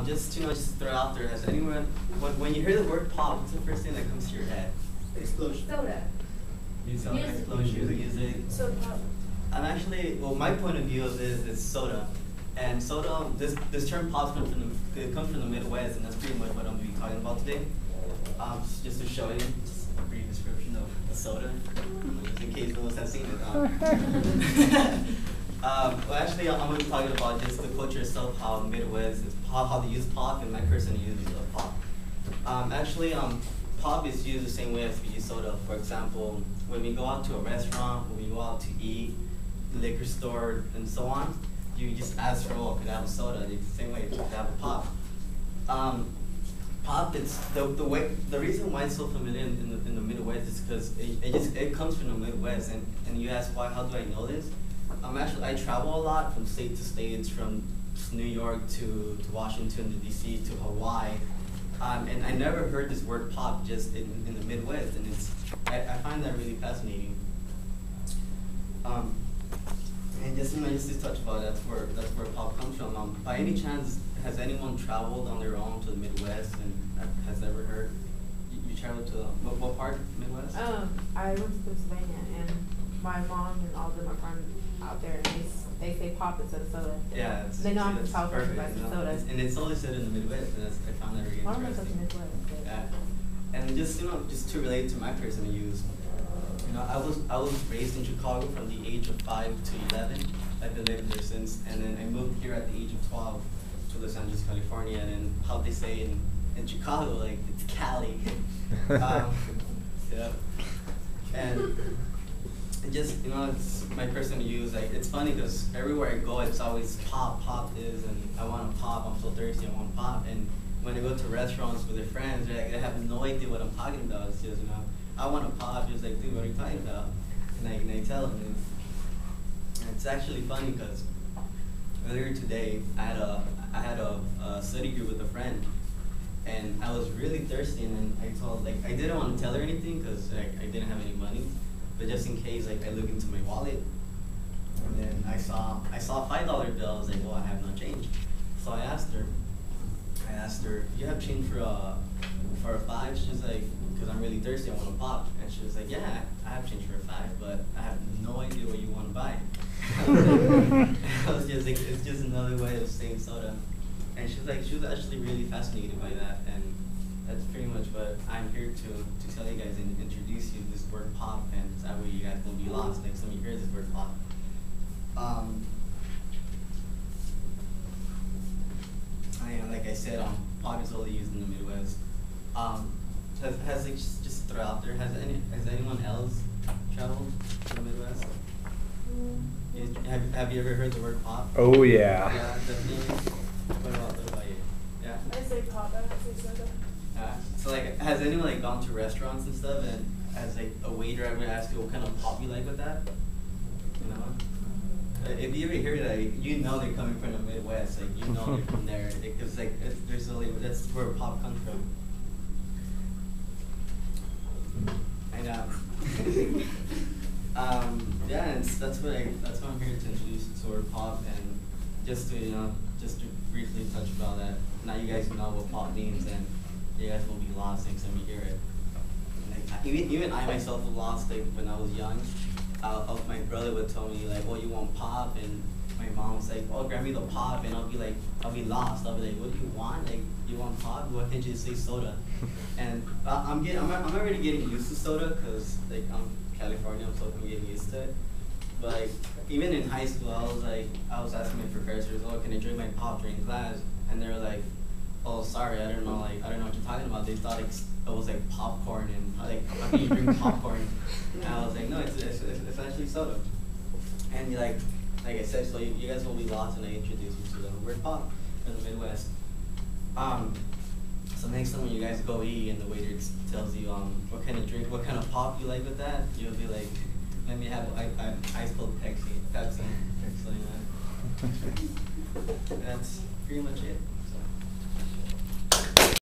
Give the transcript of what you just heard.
Just to just throw it out there, has anyone, when you hear the word pop, what's the first thing that comes to your head? Explosion. Soda. Soda, explosion, music. Soda pop. I'm actually, well, my point of view of this is soda. And soda, this term pop comes from the Midwest, and that's pretty much what I'm going to be talking about today. Just to show you just a brief description of a soda, just in case no one has seen it. Well, actually, I'm going to be talking about just the culture itself, how the Midwest is how they use pop, and my person uses pop. Actually, pop is used the same way as we use soda. For example, when we go out to a restaurant, when we go out to eat, liquor store, and so on, you just ask for, oh, could I have a soda? It's the same way to have a pop. Pop, it's the reason why it's so familiar in the Midwest is because it comes from the Midwest, and you ask why, how do I know this? Actually, I travel a lot from state to state. It's from New York to Washington to DC to Hawaii, and I never heard this word pop just in the Midwest, and I find that really fascinating. And just to touch about it, that's where pop comes from. By any chance, has anyone traveled on their own to the Midwest and has ever heard? You traveled to what part of the Midwest? I went to Pennsylvania, and my mom and all of my friends out there, and they say pop instead of soda. Yeah, they know I'm from South Africa, but it's soda. And it's always said in the Midwest, and I found that really interesting. Yeah, and just to relate to my personal use, I was raised in Chicago from the age of 5 to 11. I've been living there since, and then I moved here at the age of 12 to Los Angeles, California. And then how they say in Chicago, like it's Cali. Yeah, and just it's my personal use. Like it's funny because everywhere I go, it's always pop is, and I want to pop. I'm so thirsty, I want to pop. And when I go to restaurants with their friends, they have no idea what I'm talking about. It's just I want to pop. Just like, dude, what are you talking about? And I tell them. It's actually funny because earlier today I had a study group with a friend, and I was really thirsty, and then I didn't want to tell her anything because I didn't have any money. But just in case, I look into my wallet, and then I saw a $5 bill. I was like, well, I have no change. So I asked her, you have change for a 5? She's like, because I'm really thirsty, I want to pop. And she was like, yeah, I have change for a 5, but I have no idea what you want to buy. I was just like, it's just another way of saying soda. And she was actually really fascinated by that, and that's pretty much what I'm here to tell you guys and introduce you to this word pop, and that way you guys won't be lost next time you hear this word pop. Like I said, pop is only used in the Midwest. Has just throw out there, has anyone else traveled to the Midwest? Have you ever heard the word pop? Oh yeah. Yeah, definitely. What about you? Yeah. I say pop, I don't say soda. So like, has anyone gone to restaurants and stuff, and as a waiter ever asked you what kind of pop you like with that? If you ever hear that, they're coming from the Midwest. Like they're from there, because that's where pop comes from. I know. Yeah, and that's what I'm here to introduce you to word pop, and just to briefly touch about that. Now you guys know what pop means, and you guys will be lost next time you hear it. Like, even I myself was lost when I was young. My brother would tell me like, "Oh, you want pop?" And my mom was like, "Oh, grab me the pop," and I'll be lost. I'll be like, "What do you want? Like, you want pop? Why can't you say soda?" And I'm already getting used to soda because I'm California, so I'm getting used to it. But like, even in high school, I was asking my professors, "Oh, can I drink my pop during class?" And they were like, "Oh, sorry, I don't know what you're talking about." They thought it was like popcorn, and how can you drink popcorn? And I was like, no, it's actually soda. And like I said, so you guys will be lost when I introduce you to the word pop in the Midwest. So next time when you guys go eat and the waiter tells you what kind of pop you like with that, you'll be like, let me have ice cold Pepsi. That's pretty much it.